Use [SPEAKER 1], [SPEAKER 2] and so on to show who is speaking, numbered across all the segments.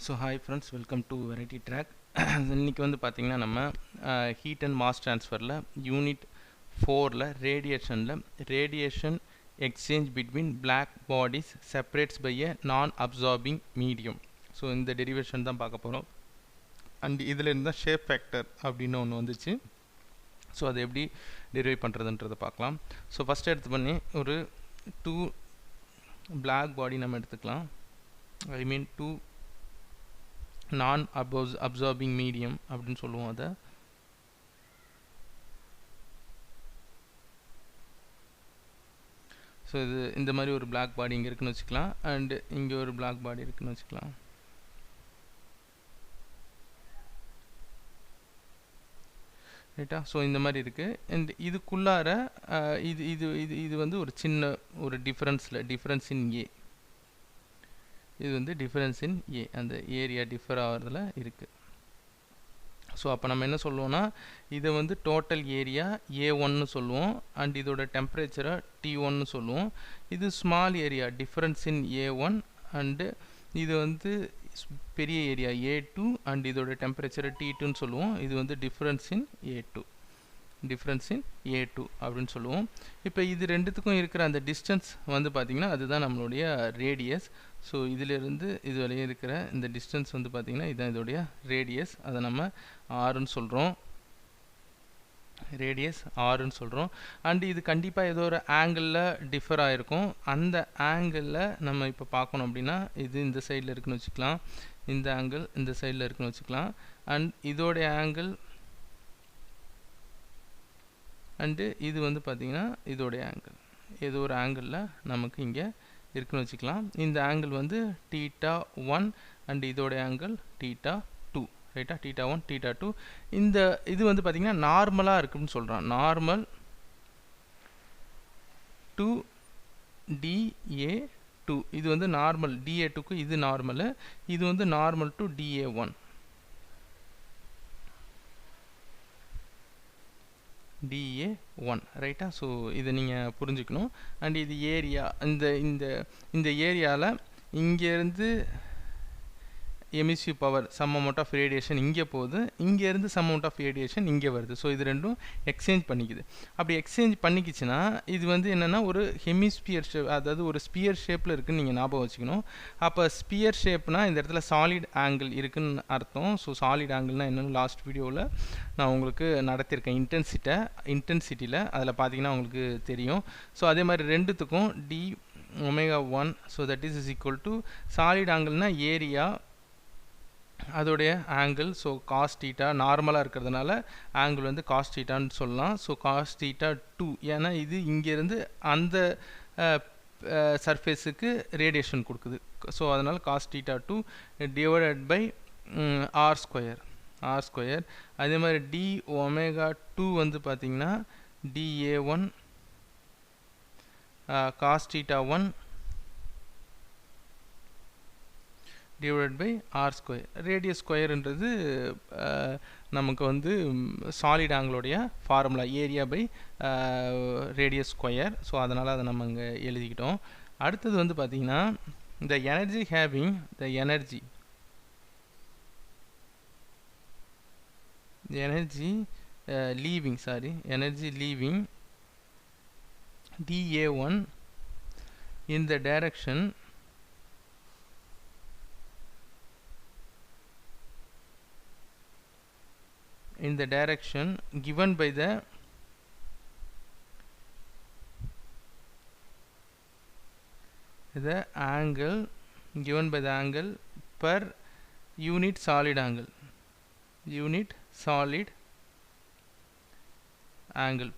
[SPEAKER 1] So hi friends, welcome to variety track. இன்றைக்கி வந்து பார்த்திங்கன்னா நம்ம ஹீட் அண்ட் மாஸ் ட்ரான்ஸ்ஃபரில் யூனிட் 4ல் radiation exchange between black bodies separates by a non absorbing medium. So இந்த derivation தான் பார்க்க போகிறோம். அண்ட் இதில் இருந்தால் ஷேப் ஃபேக்டர் அப்படின்னு ஒன்று வந்துச்சு. ஸோ அதை எப்படி டெரிவைவ் பண்ணுறதுன்றதை பார்க்கலாம். ஸோ ஃபஸ்ட் எடுத்து பண்ணி ஒரு 2 பிளாக் பாடி நம்ம எடுத்துக்கலாம். ஐ மீன் 2 நான் அப்சார்பிங் மீடியம் அப்படின்னு சொல்லுவோம் அதை. ஸோ இது இந்த மாதிரி ஒரு பிளாக் பாடி இங்கே இருக்குன்னு வச்சுக்கலாம், அண்டு இங்கே ஒரு பிளாக் பாடி இருக்குன்னு வச்சுக்கலாம். ரைட்டா? ஸோ இந்த மாதிரி இருக்குது. அண்ட் இதுக்குள்ளார இது இது இது இது வந்து ஒரு சின்ன ஒரு டிஃப்ரென்ஸ் இன் ஏ. இது வந்து டிஃபரன்ஸ் இன் ஏ, அந்த ஏரியா டிஃபர் ஆகிறதுல இருக்குது. ஸோ அப்போ நம்ம என்ன சொல்லுவோம்னா, இதை வந்து டோட்டல் ஏரியா A1ன்னு சொல்லுவோம், அண்ட் இதோட டெம்பரேச்சரை T1ன்னு சொல்லுவோம். இது small area difference in A1, and இது வந்து பெரிய ஏரியா A2, அண்ட் இதோட டெம்பரேச்சரை T2ன்னு சொல்லுவோம். இது வந்து டிஃபரன்ஸ் இன் A2 அப்படின்னு சொல்லுவோம். இப்போ இது ரெண்டுத்துக்கும் இருக்கிற அந்த டிஸ்டன்ஸ் வந்து பார்த்திங்கன்னா அதுதான் நம்மளுடைய ரேடியஸ். ஸோ இதிலிருந்து இது வரையும் இருக்கிற இந்த டிஸ்டன்ஸ் வந்து பார்த்திங்கன்னா இதுதான் இதோடைய ரேடியஸ். அதை நம்ம ஆர்ன்னு சொல்கிறோம், அண்ட் இது கண்டிப்பாக ஏதோ ஒரு ஆங்கிளில் டிஃபர் ஆகிருக்கும். அந்த ஆங்கிளில் நம்ம இப்போ பார்க்கணும் அப்படின்னா இது இந்த சைடில் இருக்குன்னு வச்சுக்கலாம், இந்த ஆங்கிள் இந்த சைடில் இருக்குன்னு வச்சுக்கலாம், அண்ட் இதோடைய ஆங்கிள் அண்டு இது வந்து பார்த்திங்கன்னா இதோடைய ஆங்கிள் ஏதோ ஒரு ஆங்கிளில் நமக்கு இங்கே இருக்குன்னு வச்சுக்கலாம். இந்த ஆங்கிள் வந்து θ1 அண்ட் இதோடைய ஆங்கிள் θ2. ரைட்டா? θ1 θ2. இந்த இது வந்து பார்த்திங்கன்னா நார்மலாக இருக்குன்னு சொல்கிறான். Normal to DA2. இது வந்து நார்மல் DA2க்கு இது நார்மலு, இது வந்து நார்மல் டு DA1. DA1. ரைட்டா? ஸோ இதை நீங்கள் புரிஞ்சுக்கணும். அண்ட் இது ஏரியா, இந்த ஏரியாவில் இங்கேருந்து emissive power some amount of radiation இங்கே போகுது, இங்கேருந்து சம் அமௌண்ட் ஆஃப் ரேடியேஷன் இங்கே வருது. ஸோ இது ரெண்டும் எக்ஸ்சேஞ்ச் பண்ணிக்குது. அப்படி எக்ஸ்சேஞ்ச் பண்ணிக்கிச்சுன்னா இது வந்து என்னென்னா ஒரு ஹெமிஸ்பியர் ஷேப், அதாவது ஒரு ஸ்பியர் ஷேப்பில் இருக்குதுன்னு நீங்கள் ஞாபகம் வச்சுக்கணும். அப்போ ஸ்பியர் ஷேப்னால் இந்த இடத்துல சாலிட் ஆங்கிள் இருக்குதுன்னு அர்த்தம். ஸோ சாலிட் ஆங்கிள்னால் என்னென்னு லாஸ்ட் வீடியோவில் நான் உங்களுக்கு நடத்தியிருக்கேன் இன்டென்சிட்டியில், அதில் பார்த்தீங்கன்னா உங்களுக்கு தெரியும். ஸோ அதே மாதிரி ரெண்டுத்துக்கும் d⍵1, so that is equal to solid ஆங்கிள்னால் ஏரியா அதோடைய ஆங்கிள். ஸோ காஸ் தீட்டா நார்மலாக இருக்கிறதுனால ஆங்கிள் வந்து காஸ் தீட்டான்னு சொல்லலாம். ஸோ காஸ் θ2, ஏன்னா இது இங்கேருந்து அந்த சர்ஃபேஸுக்கு ரேடியேஷன் கொடுக்குது. ஸோ அதனால் cos θ2 divided by R square. அதே மாதிரி d⍵2 வந்து பார்த்திங்கன்னா dA1 cos θ1 divide by R square. Radius ஸ்கொயர்ன்றது நமக்கு வந்து சாலிட் ஆங்கிளோடைய formula, area by radius square. So அதனால் அதை நம்ம இங்கே எழுதிக்கிட்டோம். அடுத்தது வந்து பார்த்திங்கன்னா the energy leaving dA1 in the direction given by the angle per unit solid angle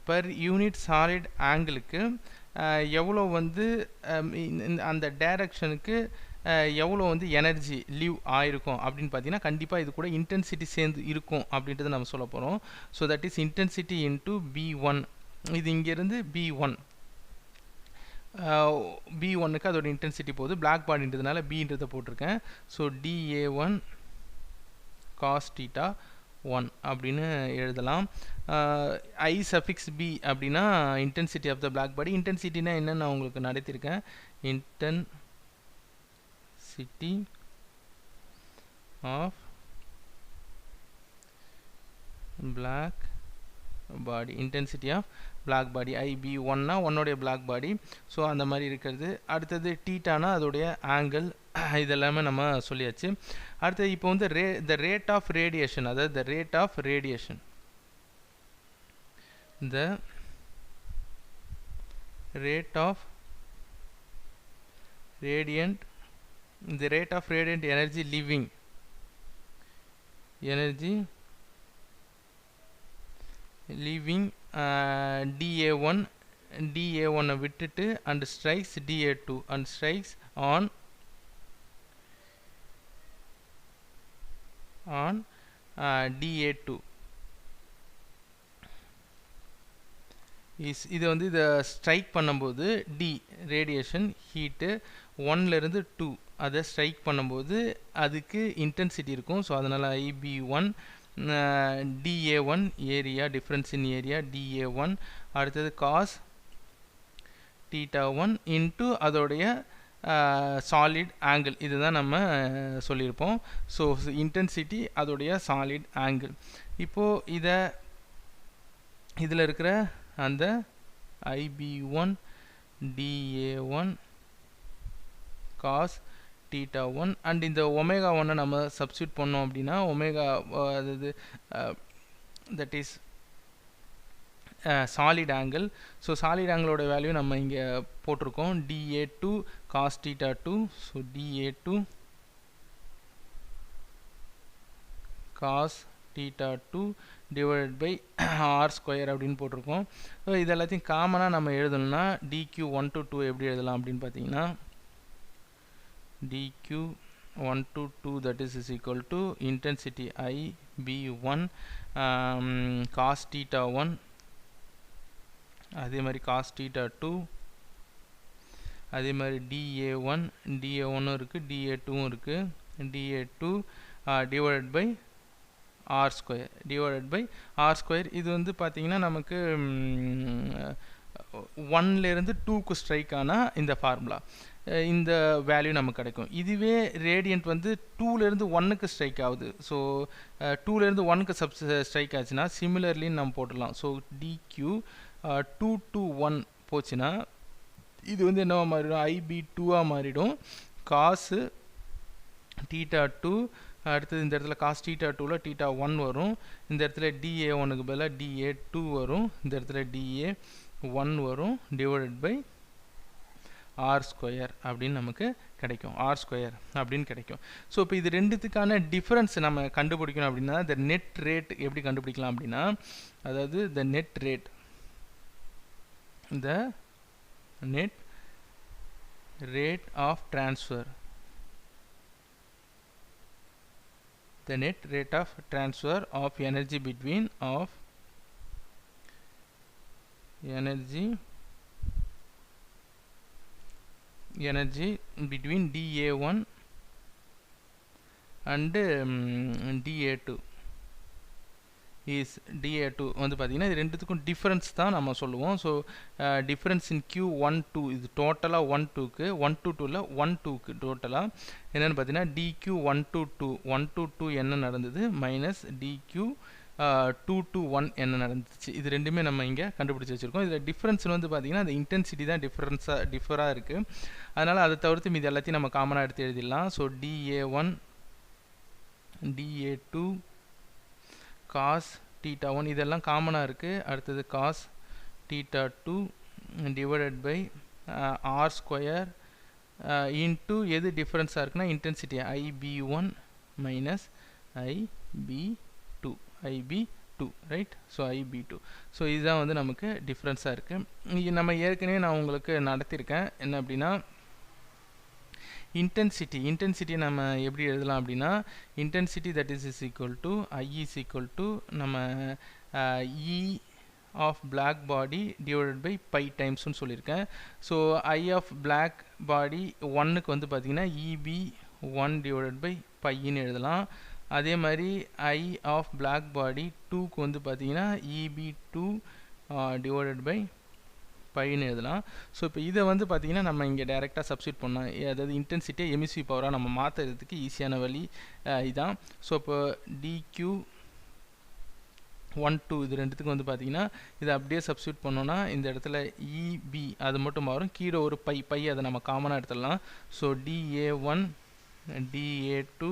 [SPEAKER 1] per unit solid angle-க்கு எவ்வளோ வந்து அந்த டைரக்ஷனுக்கு எவ்வளோ வந்து எனர்ஜி லீவ் ஆயிருக்கும் அப்படின்னு பார்த்தீங்கன்னா கண்டிப்பாக இது கூட இன்டென்சிட்டி சேர்ந்து இருக்கும் அப்படின்றத நம்ம சொல்ல போகிறோம். So that is intensity into B1. இது இங்கேருந்து B1க்கு அதோட இன்டென்சிட்டி போகுது, பிளாக் பாடின்றதுனால Bன்றதை போட்டிருக்கேன். ஸோ dA1 காஸ் θ1 அப்படின்னு எழுதலாம். I suffix B அப்படின்னா intensity of the black body. இன்டென்சிட்டினா என்னன்னு நான் உங்களுக்கு நடத்தியிருக்கேன். Intensity of black body, intensity of black body IB1 னா ஒன்னோடைய black body. ஸோ அந்த மாதிரி இருக்கிறது. அடுத்தது தீட்டானா அதோடைய ஆங்கிள், இதெல்லாமே நம்ம சொல்லியாச்சு. அடுத்தது இப்போ வந்து the rate of radiation, அதாவது the rate of radiation, the rate of radiant, the rate of radiant energy leaving, energy leaving dA1 விட்டுட்டு and strikes dA2 and strikes on dA2 இது வந்து இதை ஸ்ட்ரைக் பண்ணும்போது டி ரேடியேஷன் ஹீட்டு 1ல இருந்து 2 அதை strike பண்ணும்போது அதுக்கு இன்டென்சிட்டி இருக்கும். ஸோ அதனால் IB1 dA1 area, difference in area dA1, அடுத்தது cos θ1 இன்ட்டு அதோடைய சாலிட் ஆங்கிள், இதுதான் நம்ம சொல்லியிருப்போம். ஸோ இன்டென்சிட்டி அதோடைய சாலிட் ஆங்கிள். இப்போது இதில் இருக்கிற அந்த IB1 dA1 cos θ1 அண்ட் இந்த ஒமேகா 1 நம்ம சப்ஸ்டியூட் பண்ணோம் அப்படின்னா ஒமேகா அதாவது that is solid angle. So solid ஆங்கிளோட வேல்யூ நம்ம இங்கே போட்டிருக்கோம் dA2 cos θ2. So dA2 cos θ2 divided by r square அப்படின்னு போட்டிருக்கோம். ஸோ இது எல்லாத்தையும் காமனாக நம்ம எழுதணும்னா dq1 to 2 எப்படி எழுதலாம் அப்படின்னு பார்த்தீங்கன்னா dq1 to 2 that is equal to intensity IB1 cos θ1, அதே மாதிரி cos θ2, அதே மாதிரி dA1 இருக்குது, dA2 இருக்குது, dA2 divided by r square. இது வந்து பார்த்தீங்கன்னா நமக்கு 1லேருந்து 2க்கு ஸ்ட்ரைக் ஆனால் இந்த ஃபார்முலா, இந்த வேல்யூ நமக்கு கிடைக்கும். இதுவே ரேடியன்ட் வந்து 2லேருந்து 1க்கு ஸ்ட்ரைக் ஆகுது. ஸோ 2லேருந்து 1க்கு ஸ்ட்ரைக் ஆச்சுன்னா சிமிலர்லின்னு நம்ம போட்டுடலாம். ஸோ dq 2 to 1 போச்சுன்னா இது வந்து என்னவா மாறிடும், IB2 மாறிடும். காசு θ2, அடுத்தது இந்த இடத்துல cos θ2ல θ1 வரும், இந்த இடத்துல dA1க்கு பதிலாக dA2 வரும், இந்த இடத்துல dA1 வரும், டிவைடட் பை r ஸ்கொயர் அப்படின்னு நமக்கு கிடைக்கும், r ஸ்கொயர் அப்படின்னு கிடைக்கும். ஸோ இப்போ இது ரெண்டுத்துக்கான டிஃபரன்ஸ் நம்ம கண்டுபிடிக்கணும் அப்படின்னா the நெட் ரேட் எப்படி கண்டுபிடிக்கலாம் அப்படின்னா, அதாவது the net rate, the net rate of transfer, the net rate of transfer of energy between dA1 and dA2 is dA2 வந்து பார்த்தீங்கன்னா இது ரெண்டுத்துக்கும் டிஃபரன்ஸ் தான் நம்ம சொல்லுவோம். ஸோ டிஃபரன்ஸ் இன் Q12 இது டோட்டலாக 1-2க்கு 1-2ல 1-2க்கு டோட்டலாக என்னென்னு பார்த்தீங்கன்னா dQ1 to 2 1 to 2 என்ன நடந்தது மைனஸ் dQ 2 to 1 என்ன நடந்துச்சு. இது ரெண்டுமே நம்ம இங்கே கண்டுபிடிச்சி வச்சுருக்கோம். இதில் டிஃப்ரென்ஸ் வந்து பார்த்தீங்கன்னா அந்த இன்டென்சிட்டி தான் டிஃபராக இருக்குது. அதனால் அதை தவிர்த்து இது எல்லாத்தையும் நம்ம காமனாக எடுத்து எழுதிடலாம். ஸோ dA1 dA2 cos θ1 இதெல்லாம் காமனாக இருக்குது. அடுத்தது cos θ2 divided by r square into எது டிஃப்ரென்ஸாக இருக்குன்னா intensity IB1 minus IB2 right. So IB2. So இதுதான் வந்து நமக்கு டிஃப்ரென்ஸாக இருக்குது. நம்ம ஏற்கனவே நான் உங்களுக்கு நடத்தியிருக்கேன். என்ன அப்படின்னா இன்டென்சிட்டி நம்ம எப்படி எழுதலாம் அப்படின்னா intensity that is equal to I is equal to நம்ம E of black body divided by pi டைம்ஸ்னு சொல்லியிருக்கேன். So I of black body 1க்கு வந்து பார்த்தீங்கன்னா EB1 டிவைடட் பை பைன்னு எழுதலாம். அதே மாதிரி I ஆஃப் பிளாக் பாடி 2க்கு வந்து பார்த்தீங்கன்னா EB2 டிவைடட் பை பைன்னு எழுதலாம். ஸோ இப்போ இதை வந்து பார்த்தீங்கன்னா நம்ம இங்கே டைரெக்டாக சப்ஸ்டியூட் பண்ணலாம். அதாவது இன்டென்சிட்டியை எமிசிவ் பவராக நம்ம மாற்றுறதுக்கு ஈஸியான வழி இதான். ஸோ இப்போ டிக்யூ 1 2 இது ரெண்டுத்துக்கு வந்து பார்த்தீங்கன்னா இதை அப்படியே சப்ஸ்டியூட் பண்ணோன்னா இந்த இடத்துல இபி அது மட்டும் மாறும். கீழே ஒரு பை அதை நம்ம காமனாக எடுத்துடலாம். So DA1 DA2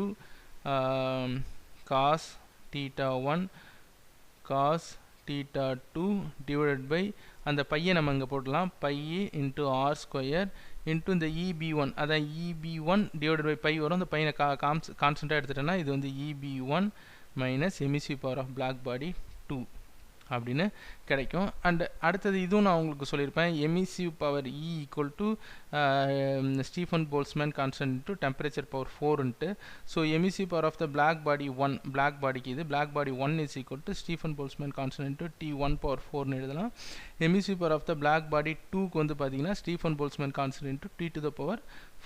[SPEAKER 1] cos theta 1 cos theta 2 divided by அந்த பையை நம்ம இங்கே போடலாம். Pi into r square into இந்த EB1 அதான் EB1 டிவைடட் பை பை வரும். அந்த பையனை கான்ஸ்டண்ட்டாக எடுத்துட்டோன்னா இது வந்து EB1 minus emissive power of black body 2 அப்படின்னு கிடைக்கும். அண்ட் அடுத்தது இதுவும் நான் உங்களுக்கு சொல்லியிருப்பேன். Emissive power E equal to Stefan Boltzmann constant into temperature power 4ன்ட்டு. So emissive power of the black body 1 black பாடிக்கு இது black body 1 is equal to Stefan Boltzmann constant into T1 power 4னு எழுதலாம். Emissive power of the black body 2க்கு வந்து பார்த்தீங்கன்னா Stefan Boltzmann constant into T to the power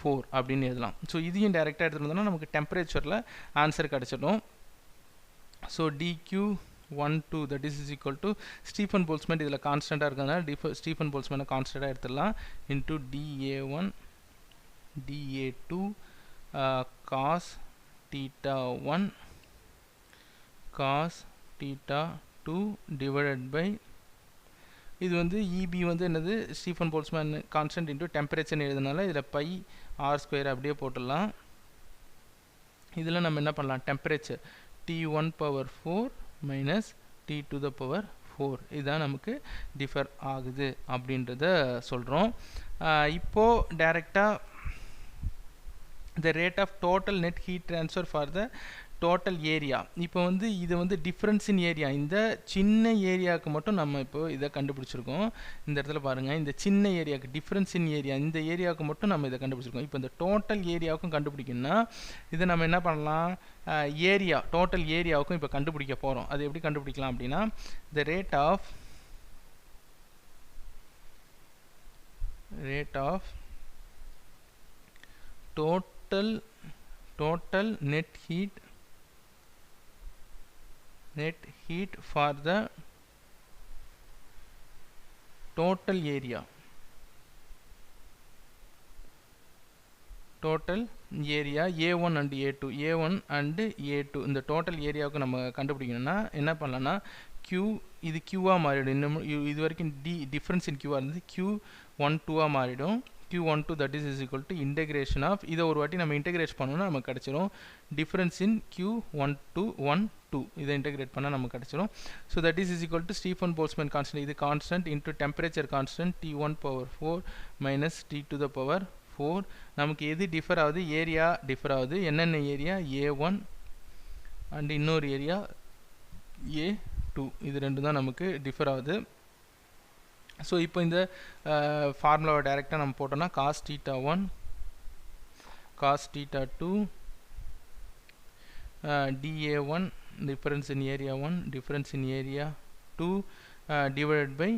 [SPEAKER 1] 4 அப்படின்னு எழுதலாம். So இதையும் டைரெக்டாக எடுத்துகிட்டு வந்தோம்னா நமக்கு டெம்பரேச்சரில் ஆன்சர் கிடச்சிடும். So DQ1 2 that is equal to Stefan Boltzmann இதில் கான்ஸ்டண்ட்டாக இருக்கிறதுனால ஸ்டீஃபன் போல்ட்ஸ்மேனை கான்ஸ்டண்ட்டாக எடுத்துடலாம். Into DA1 DA2 cos theta 1 cos theta 2 divided by இது வந்து EB வந்து என்னது Stefan Boltzmann constant into temperature எழுதுனால இதில் பை ஆர் ஸ்கொயர் அப்படியே போட்டுடலாம். இதில் நம்ம என்ன பண்ணலாம், temperature T1 power 4 minus T to the power 4 இதுதான் நமக்கு டிஃபர் ஆகுது அப்படின்றத சொல்கிறோம். இப்போது டைரெக்டாக the rate of total net heat transfer for the total area. இப்போ வந்து இது வந்து டிஃப்ரென்ஸ் இன் ஏரியா, இந்த சின்ன ஏரியாவுக்கு மட்டும் நம்ம இப்போ இதை கண்டுபிடிச்சிருக்கோம். இந்த இடத்துல பாருங்கள், இந்த சின்ன ஏரியாவுக்கு டிஃப்ரென்ஸ் இன் ஏரியா இந்த ஏரியாவுக்கு மட்டும் நம்ம இதை கண்டுபிடிச்சிருக்கோம். இப்போ இந்த டோட்டல் ஏரியாவுக்கும் கண்டுபிடிக்கணும்னா இதை நம்ம என்ன பண்ணலாம், ஏரியா டோட்டல் ஏரியாவுக்கும் இப்போ கண்டுபிடிக்க போகிறோம். அது எப்படி கண்டுபிடிக்கலாம் அப்படின்னா the rate of total net heat for the total area A1 and A2 இந்த டோட்டல் ஏரியாவுக்கு நம்ம கண்டுபிடிக்கணும்னா என்ன பண்ணலாம்னா Q இது Qஆக மாறிடும். இன்னும் இது வரைக்கும் டிஃப்ரென்ஸ் இன் Qஆக இருந்தது Q12ஆக மாறிடும். Q12 that is equal to integration of இதை ஒரு வாட்டி நம்ம இன்டெகிரேட் பண்ணோம்னா நமக்கு கிடச்சிரும் டிஃப்ரென்ஸ் இன் Q12 இதை இன்டெகிரேட் பண்ணால் நமக்கு கிடச்சிரும். So that is equal to Stefan Boltzmann constant இது constant into temperature constant T1 power 4 minus T to the power 4. நமக்கு எது டிஃபர் ஆகுது, ஏரியா டிஃபர் ஆகுது. என்னென்ன ஏரியா, A1 அண்ட் இன்னொரு ஏரியா A2 இது ரெண்டு தான் நமக்கு டிஃபர் ஆகுது. ஸோ இப்போ இந்த ஃபார்முலாவை டைரெக்டாக நம்ம போட்டோம்னா cos theta 1 cos theta 2 DA1 difference in area 1 difference in area 2 divided by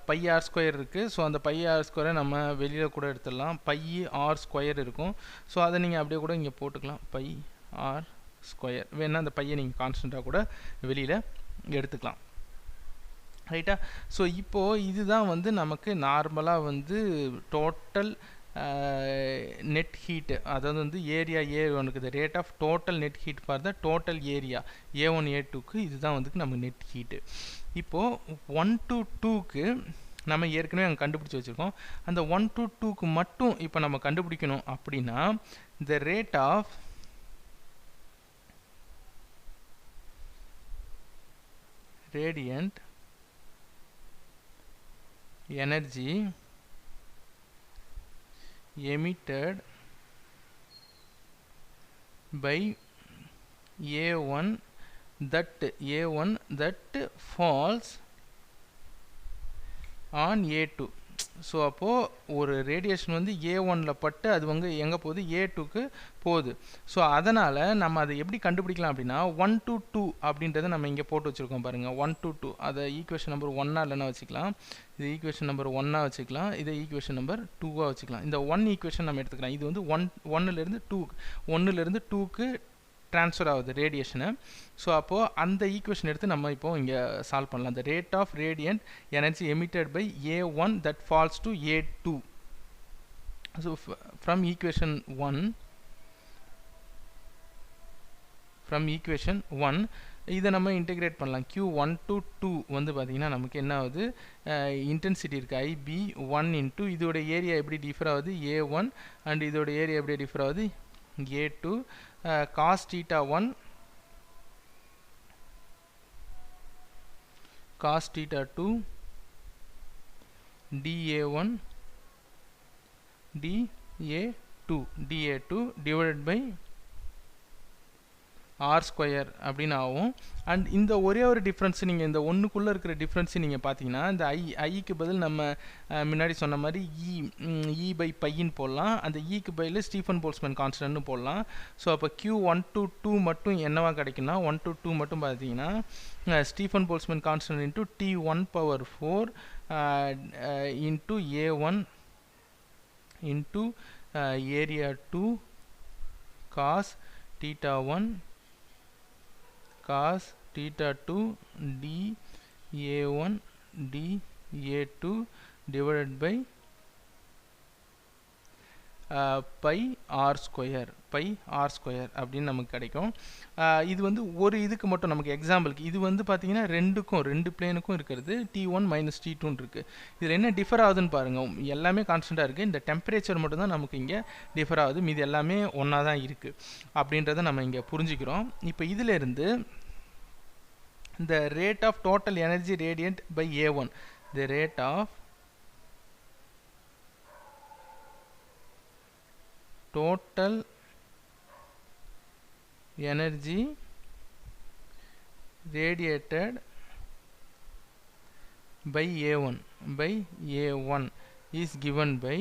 [SPEAKER 1] pi R square இருக்குது. ஸோ அந்த பை ஆர் ஸ்கொயரை நம்ம வெளியில் கூட எடுத்துடலாம். பை ஆர் ஸ்கொயர் இருக்கும். ஸோ அதை நீங்கள் அப்படியே கூட இங்கே போட்டுக்கலாம், பை ஆர் ஸ்கொயர். வேணால் அந்த பையை நீங்கள் கான்ஸ்டண்ட்டாக கூட வெளியில் எடுத்துக்கலாம். ரைட்டா. ஸோ இப்போது இதுதான் வந்து நமக்கு நார்மலாக வந்து டோட்டல் நெட் ஹீட்டு, அதாவது வந்து ஏரியா A1க்கு the rate of total net heat for the total area A1 A2க்கு இதுதான் வந்து நமக்கு நெட் ஹீட்டு. இப்போது 1 to 2க்கு நம்ம ஏற்கனவே அங்கே கண்டுபிடிச்சி வச்சுருக்கோம். அந்த 1 to 2க்கு மட்டும் இப்போ நம்ம கண்டுபிடிக்கணும் அப்படின்னா the rate of radiant energy emitted by A1 that falls on A2. So அப்போது ஒரு ரேடியேஷன் வந்து A1ல் பட்டு அது வந்து எங்கே போகுது, A2க்கு போகுது. ஸோ அதனால் நம்ம அதை எப்படி கண்டுபிடிக்கலாம் அப்படின்னா 1 to 2 அப்படின்றத நம்ம இங்கே போட்டு வச்சுருக்கோம் பாருங்கள். 1 to 2 அதை ஈக்குவேஷன் நம்பர் 1 இல்லைன்னா வச்சுக்கலாம், இது ஈக்குவேஷன் நம்பர் 1 வச்சுக்கலாம், இதை ஈக்குவேஷன் நம்பர் 2 வச்சுக்கலாம். இந்த 1 ஈக்குவேஷன் நம்ம எடுத்துக்கலாம். இது வந்து 1லேருந்து 2க்கு ட்ரான்ஸ்ஃபர் ஆகுது ரேடியேஷனு. ஸோ அப்போது அந்த ஈக்குவேஷன் எடுத்து நம்ம இப்போ இங்கே சால்வ் பண்ணலாம். the rate of radiant energy emitted by A1 that falls to A2. So from equation 1 இதை நம்ம இன்டெகிரேட் பண்ணலாம். Q1 to 2 வந்து பார்த்தீங்கன்னா நமக்கு என்ன ஆகுது, இன்டென்சிட்டி இருக்குது IB1 இன்ட்டு இதோட ஏரியா எப்படி டிஃபர் ஆகுது A1 அண்ட் இதோட ஏரியா எப்படி டிஃபர் ஆகுது A2. cos theta 1 cos theta 2 dA1 dA2 divided by R square அப்படின்னு ஆகும். அண்ட் இந்த ஒரே ஒரு டிஃப்ரென்ஸ் நீங்கள் இந்த ஒன்றுக்குள்ளே இருக்கிற டிஃப்ரென்ஸ் நீங்கள் பார்த்தீங்கன்னா இந்த ஐக்கு பதில் நம்ம முன்னாடி சொன்ன மாதிரி இ பை பையின்னு போடலாம். அந்த ஈக்கு பதில் ஸ்டீஃபன் போல்ட்ஸ்மேன் கான்ஸ்டன்ட்னு போடலாம். ஸோ அப்போ Q1 to 2 மட்டும் என்னவா கிடைக்குன்னா 1 to 2 மட்டும் பார்த்தீங்கன்னா Stefan Boltzmann constant into T1 power 4 into A1 into area 2 cos theta 1 cos theta 2 dA1 dA2 divided by pi r square அப்படின்னு நமக்கு கிடைக்கும். இது வந்து ஒரு இதுக்கு மட்டும் நமக்கு எக்ஸாம்பிளுக்கு இது வந்து பார்த்தீங்கன்னா ரெண்டு பிளேனுக்கும் இருக்கிறது T1 மைனஸ் T2 இருக்குது. இதில் என்ன டிஃபர் ஆகுதுன்னு பாருங்கள், எல்லாமே கான்ஸ்டண்ட்டாக இருக்குது. இந்த டெம்பரேச்சர் மட்டும்தான் நமக்கு இங்கே டிஃபர் ஆகுது, மீது எல்லாமே ஒன்றா தான் இருக்குது அப்படின்றத நம்ம இங்கே புரிஞ்சுக்கிறோம். இப்போ இதிலிருந்து இந்த rate of total energy radiant by A1, the rate of total energy radiated by A1 is given by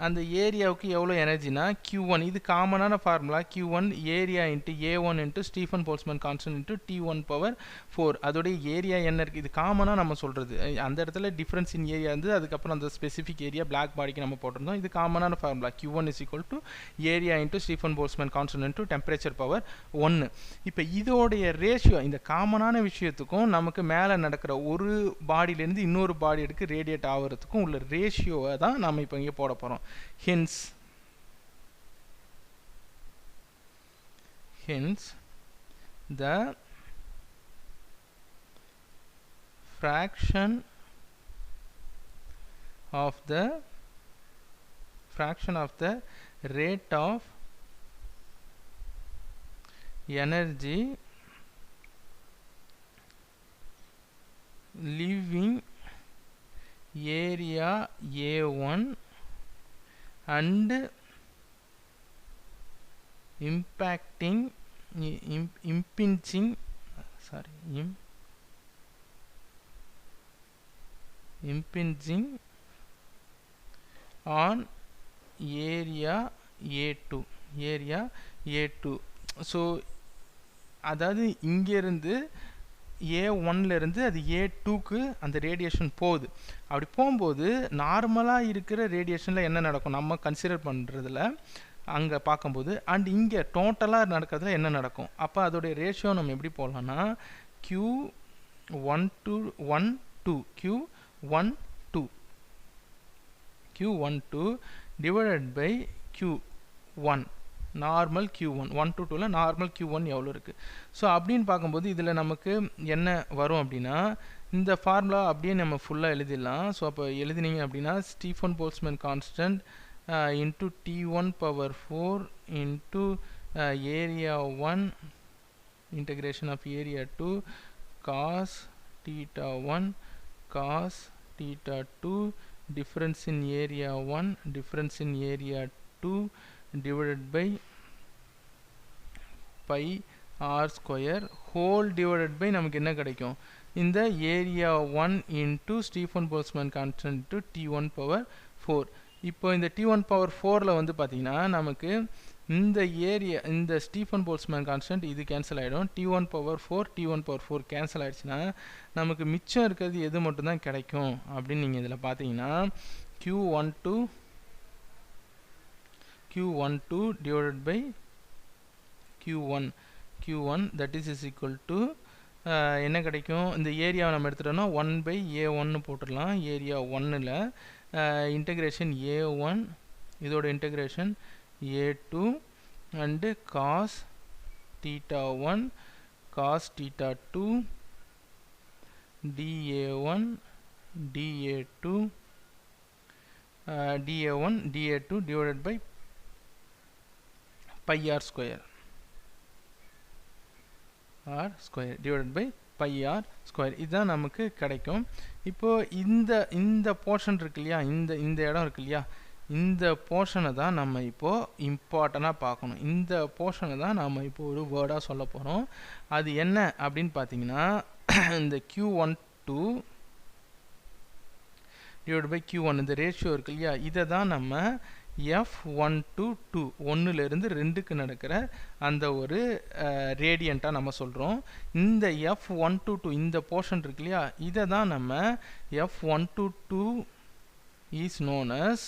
[SPEAKER 1] அந்த ஏரியாவுக்கு எவ்வளோ எனர்ஜினா Q1, இது காமனான formula. Q1 area into A1 into Stephen Boltzmann constant into T1 power 4. அதோடைய area என்ன இருக்குது, இது காமனாக நம்ம சொல்கிறது. அந்த இடத்துல டிஃப்ரென்ஸ் இன் ஏரியா இருந்து அதுக்கப்புறம் அந்த ஸ்பெசிஃபிக் ஏரியா பிளாக் பாடிக்கு நம்ம போட்டிருந்தோம். இது காமனான formula. Q1 is equal to area into Stephen Boltzmann constant into temperature power 1. இப்போ இதோடைய ரேஷியோ இந்த காமனான விஷயத்துக்கும் நமக்கு மேலே நடக்கிற ஒரு பாடியிலேருந்து இன்னொரு பாடி எடுக்கு ரேடியேட் ஆகிறதுக்கும் உள்ள ரேஷியோவை தான் நம்ம இப்போ இங்கே போட போகிறோம். Hence the fraction of the rate of energy leaving area A1 and impinging on area A2. So அதாவது இங்கேருந்து A1லேருந்து அது A2க்கு அந்த ரேடியேஷன் போகுது. அப்படி போகும்போது நார்மலாக இருக்கிற ரேடியேஷனில் என்ன நடக்கும் நம்ம கன்சிடர் பண்ணுறதுல அங்கே பார்க்கும்போது, அண்ட் இங்கே டோட்டலாக நடக்கிறதுல என்ன நடக்கும். அப்போ அதோடைய ரேஷியோ நம்ம எப்படி போடலாம்னா Q12 divided by Q1 normal Q1 1 to 2ல நார்மல் Q1 எவ்வளோ இருக்குது. ஸோ அப்படின்னு பார்க்கும்போது இதில் நமக்கு என்ன வரும் அப்படின்னா இந்த ஃபார்முலா அப்படியே நம்ம ஃபுல்லாக எழுதிடலாம். ஸோ அப்போ எழுதினீங்க அப்படின்னா Stefan Boltzmann constant into T1 power 4 into area 1 integration of area 2 cos theta 1 cos theta 2 difference in area 1 difference in area 2 divided by pi r square whole divided by நமக்கு என்ன கிடைக்கும், இந்த area 1 into Stephen Boltzmann constant to T1 power 4. இப்போ இந்த T1 power 4ல வந்து பார்த்தீங்கன்னா நமக்கு இந்த ஏரியா இந்த ஸ்டீஃபன் போல்ட்ஸ்மேன் கான்ஸ்டன்ட் இது கேன்சல் ஆகிடும். T1 பவர் 4 கேன்சல் ஆகிடுச்சுன்னா நமக்கு மிச்சம் இருக்கிறது எது மட்டும்தான் கிடைக்கும் அப்படின்னு நீங்கள் இதில் பார்த்தீங்கன்னா q12 divided by q1 that is equal to என்ன கிடைக்கும் இந்த ஏரியாவை நம்ம எடுத்துட்டோம்னா 1 by a1 போட்டுடலாம் ஏரியா 1ல இன்டகிரேஷன் a1 இதோட integration a2 and cos theta 1 cos theta 2 dA1 dA2 dA1 dA2 divided by pi r square divided by pi r square இதான் நமக்கு கிடைக்கும். இப்போ இந்த போர்ஷன் இருக்கு இல்லையா, இந்த இடம் இருக்கு இல்லையா, இந்த போர்ஷனை தான் நம்ம இப்போ இம்பார்ட்டண்டாக பார்க்கணும். இந்த போர்ஷனை தான் நம்ம இப்போ ஒரு வேர்டாக சொல்ல போகிறோம். அது என்ன அப்படின்னு பார்த்தீங்கன்னா இந்த q12 divided by q1 இந்த ரேஷியோ இருக்கு இல்லையா, இதை தான் நம்ம f1 to 2 ஒன்னுலேருந்து 2க்கு நடக்கிற அந்த ஒரு ரேடியண்ட்டாக நம்ம சொல்கிறோம். இந்த f1 to 2 இந்த போர்ஷன் இருக்கு இல்லையா, இதை தான் நம்ம f1 to 2 is known as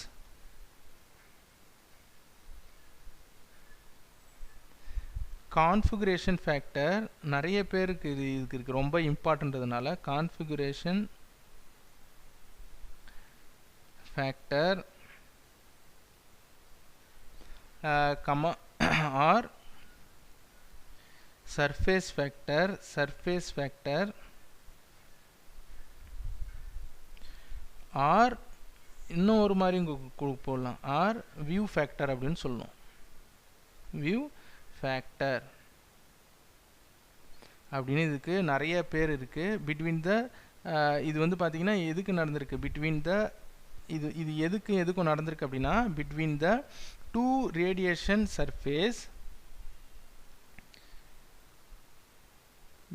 [SPEAKER 1] configuration factor. நிறைய பேருக்கு இதுக்கு இருக்கு ரொம்ப இம்பார்ட்டன்றதுனால configuration factor or surface factor or இன்னும் ஒரு மாதிரி போடலாம் or view factor அப்படின்னு சொல்லணும். view factor அப்படின்னு இதுக்கு நிறைய பேர் இருக்கு. between the இது வந்து பார்த்தீங்கன்னா எதுக்கு நடந்திருக்கு between the இது எதுக்கும் நடந்திருக்கு அப்படின்னா between the two radiation surface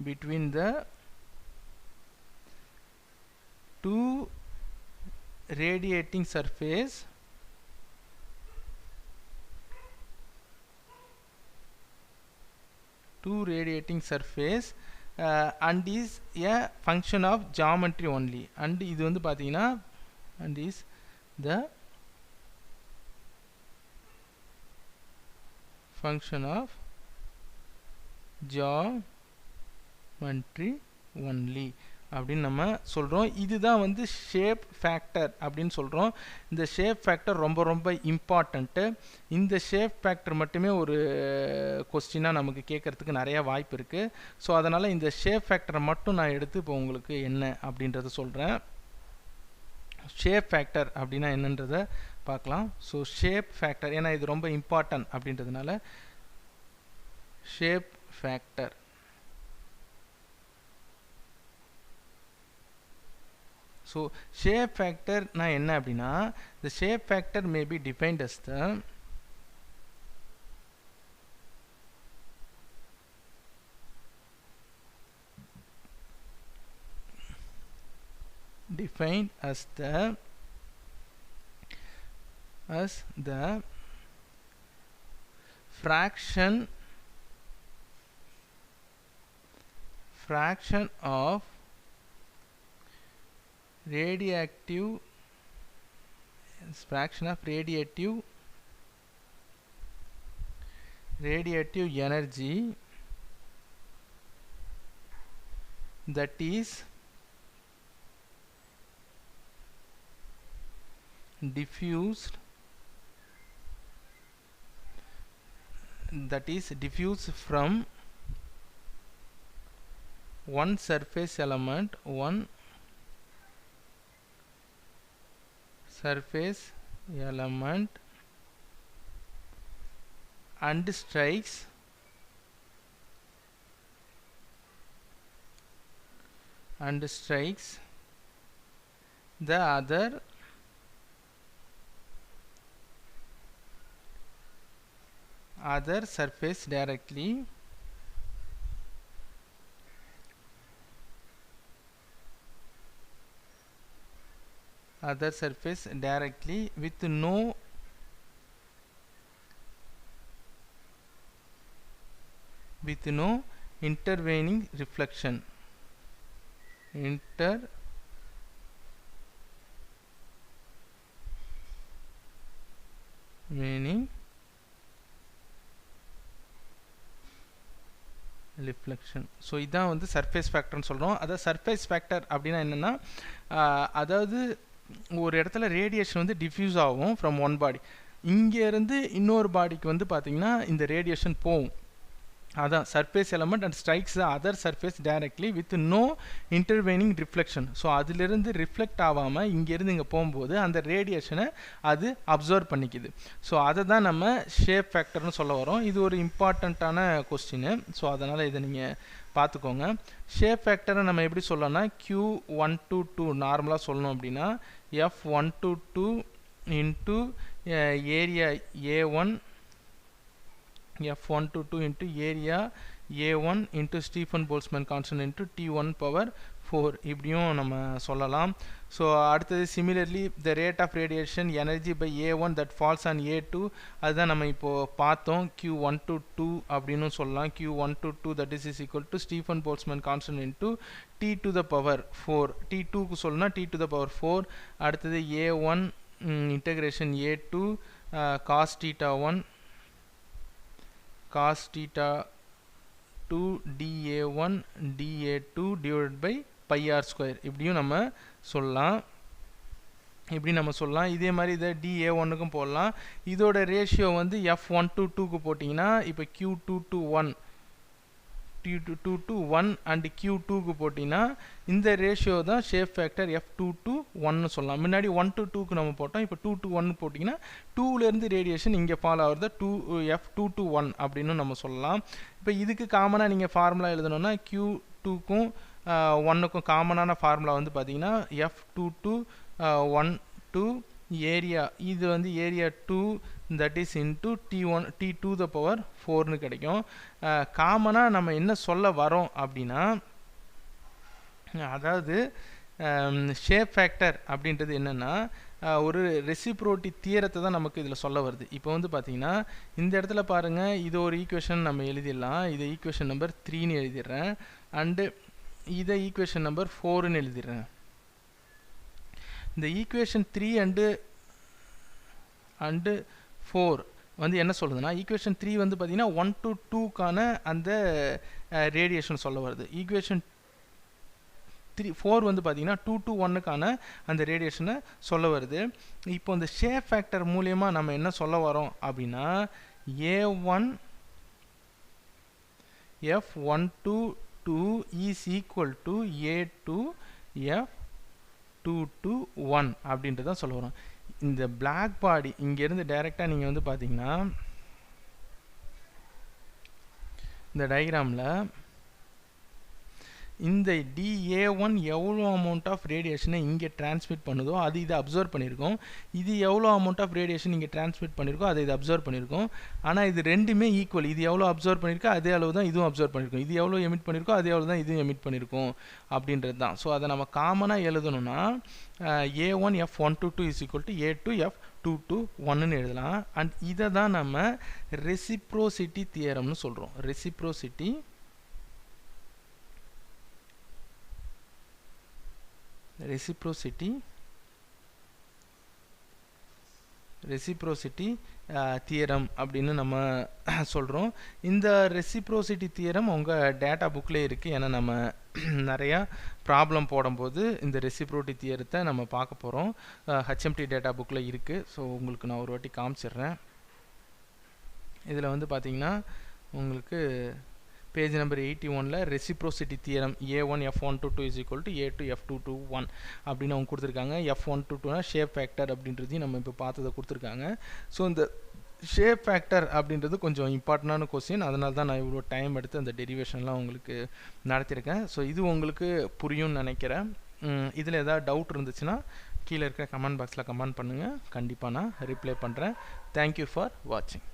[SPEAKER 1] between the two radiating surface and is a function of geometry only. and இது வந்து பார்த்தீங்கன்னா and is the function of geometry only அப்படின்னு நம்ம சொல்கிறோம். இதுதான் வந்து ஷேப் ஃபேக்டர் அப்படின்னு சொல்கிறோம். இந்த ஷேப் ஃபேக்டர் ரொம்ப ரொம்ப இம்பார்ட்டண்ட்டு. இந்த ஷேப் ஃபேக்டர் மட்டுமே ஒரு கொஸ்டினாக நமக்கு கேட்குறதுக்கு நிறையா வாய்ப்பு இருக்குது. ஸோ அதனால் இந்த ஷேப் ஃபேக்டரை மட்டும் நான் எடுத்து இப்போ உங்களுக்கு என்ன அப்படின்றத சொல்கிறேன். ஷேப் ஃபேக்டர் அப்படின்னா என்னன்றதை பார்க்கலாம். ஸோ ஷேப் ஃபேக்டர் ஏன்னா இது ரொம்ப இம்பார்ட்டன்ட் அப்படின்றதுனால shape factor so shape factor நான் என்ன அப்படின்னா the shape factor may be defined as the fraction of radiative energy that is diffused from one surface element and strikes the other surface directly with no intervening reflection. Reflection. So இதான் வந்து surface ஃபேக்டர்னு சொல்கிறோம். அதாவது surface factor அப்படின்னா என்னென்னா, அதாவது ஒரு இடத்துல radiation வந்து டிஃப்யூஸ் ஆகும் ஃப்ரம் ஒன் பாடி, இங்கேருந்து இன்னொரு பாடிக்கு வந்து பார்த்திங்கன்னா இந்த ரேடியேஷன் போகும். அதான் surface element and strikes the other surface directly with no intervening reflection. So அதிலிருந்து ரிஃப்ளெக்ட் ஆகாமல் இங்கேருந்து இங்கே போகும்போது அந்த ரேடியேஷனை அது அப்சர்வ் பண்ணிக்குது. ஸோ அதை தான் நம்ம ஷேப் ஃபேக்டர்னு சொல்ல வரோம். இது ஒரு இம்பார்ட்டண்ட்டான கொஸ்டின். ஸோ அதனால் இதை நீங்கள் பார்த்துக்கோங்க. ஷேப் ஃபேக்டரை நம்ம எப்படி சொல்லலாம்னா Q122 நார்மலாக சொல்லணும் அப்படின்னா F122 into area A1 F122 into area A1 into Stephen Boltzmann constant into T1 power 4 இப்படியும் நம்ம சொல்லலாம். ஸோ அடுத்தது similarly the rate of radiation energy by A1 that falls on A2, அதுதான் நம்ம இப்போது பார்த்தோம். Q122 அப்படின்னு சொல்லலாம். Q122 that is equal to Stephen Boltzmann constant into T to the power 4. T2க்கு சொல்லணும்னா T to the power 4. அடுத்தது A1 integration A2 cos theta 1 cos theta 2 dA1 dA2 divided by pi r square இப்படியும் நம்ம சொல்லலாம். இதே மாதிரி இதை dA1க்கும் போடலாம். இதோட ரேஷியோ வந்து F122க்கு போட்டிங்கன்னா இப்போ Q221 and Q2க்கு போட்டிங்கன்னா இந்த ரேஷியோ தான் ஷேப் ஃபேக்டர் F221 சொல்லலாம். முன்னாடி 1 to 2க்கு நம்ம போட்டோம். இப்போ 2 to 1 போட்டிங்கன்னா 2லேருந்து ரேடியேஷன் இங்கே ஃபாலோ ஆகுறது F221 அப்படின்னு நம்ம சொல்லலாம். இப்போ இதுக்கு காமனாக நீங்கள் ஃபார்முலா எழுதணும்னா Q2க்கும் 1க்கும் காமனான ஃபார்முலா வந்து பார்த்தீங்கன்னா F22 to ஏரியா, இது வந்து area 2 that is into T to the power 4னு கிடைக்கும். காமனாக நம்ம என்ன சொல்ல வரோம் அப்படின்னா, அதாவது ஷேப் ஃபேக்டர் அப்படின்றது என்னென்னா ஒரு ரெசிப்ரோட்டி தியரத்தை தான் நமக்கு இதில் சொல்ல வருது. இப்போ வந்து பார்த்தீங்கன்னா இந்த இடத்துல பாருங்கள், இது ஒரு ஈக்குவேஷன் நம்ம எழுதிடலாம். இதை ஈக்குவேஷன் நம்பர் 3ன்னு எழுதிடுறேன். அண்டு இதை ஈக்குவேஷன் நம்பர் 4ன்னு எழுதிடுறேன். இந்த ஈக்குவேஷன் 3 அண்டு 4 வந்து என்ன சொல்லுதுன்னா, ஈக்குவேஷன் 3 வந்து பார்த்தீங்கன்னா 1 to 2க்கான அந்த ரேடியேஷன் சொல்ல வருது. ஈக்குவேஷன் 4 வந்து பார்த்தீங்கன்னா 2 to 1க்கான அந்த ரேடியேஷனை சொல்ல வருது. இப்போ இந்த ஷேப் ஃபேக்டர் மூலியமாக நம்ம என்ன சொல்ல வரோம் அப்படின்னா, A1 F122 is equal to A2 F221 அப்படின்ட்டு தான் சொல்ல வரோம். இந்த பிளாக் பாடி இங்கேருந்து டைரெக்டாக நீங்கள் வந்து பார்த்தீங்கன்னா இந்த டயக்ராமில் இந்த dA1 எவ்வளோ அமௌண்ட் ஆஃப் ரேடியேஷனை இங்கே டிரான்ஸ்மிட் பண்ணுதோ அது இதை அப்சர்வ் பண்ணியிருக்கோம். இது எவ்வளோ அமௌண்ட் ஆஃப் ரேடியேஷன் இங்கே டிரான்ஸ்மிட் பண்ணியிருக்கோ அதை இது அப்சர்வ் பண்ணியிருக்கோம். ஆனால் இது ரெண்டுமே ஈக்குவல். இது எவ்வளோ அப்சர்வ் பண்ணியிருக்கோ அதே அளவு தான் இதுவும் அப்சர்வ் பண்ணியிருக்கோம். இது எவ்வளோ எமிட் பண்ணியிருக்கோ அதே அளவு தான் இதுவும் எமிட் பண்ணியிருக்கோம் அப்படின்றது தான். ஸோ அதை நம்ம காமனாக எழுதணும்னா A1 F122 is equal to A2 F221ன்னு எழுதலாம். அண்ட் இதை தான் நம்ம ரெசிப்ரோசிட்டி தியரம்னு சொல்கிறோம். ரெசிப்ரோசிட்டி தியரம் அப்படின்னு நம்ம சொல்கிறோம். இந்த ரெசிப்ரோசிட்டி தியரம் உங்கள் டேட்டா புக்கில் இருக்குது. ஏன்னா நம்ம நிறையா ப்ராப்ளம் போடும்போது இந்த ரெசிப்ரோசிட்டி தியரத்தை நம்ம பார்க்க போகிறோம். HMT டேட்டா புக்கில் இருக்குது. ஸோ உங்களுக்கு நான் ஒரு வாட்டி காமிச்சிடுறேன். இதில் வந்து பார்த்திங்கன்னா உங்களுக்கு பேஜ் நம்பர் 81ல் reciprocity theorem A1 F122 is equal to A2 F221 அப்படின்னு அவங்க கொடுத்துருக்காங்க. F122னா ஷேப் ஃபேக்டர் அப்படின்றதையும் நம்ம இப்போ பார்த்ததை கொடுத்துருக்காங்க. ஸோ இந்த ஷேப் ஃபேக்டர் அப்படின்றது கொஞ்சம் இம்பார்ட்டண்டான கொஸ்டின். அதனால தான் நான் இவ்வளோ டைம் எடுத்து அந்த டெரிவேஷன்லாம் உங்களுக்கு நடத்தியிருக்கேன். ஸோ இது உங்களுக்கு புரியும்னு நினைக்கிறேன். இதில் ஏதாவது டவுட் இருந்துச்சுன்னா கீழே இருக்கிற கமெண்ட் பாக்ஸில் கமெண்ட் பண்ணுங்கள். கண்டிப்பாக நான் ரிப்ளை பண்ணுறேன். தேங்க்யூ ஃபார் வாட்சிங்.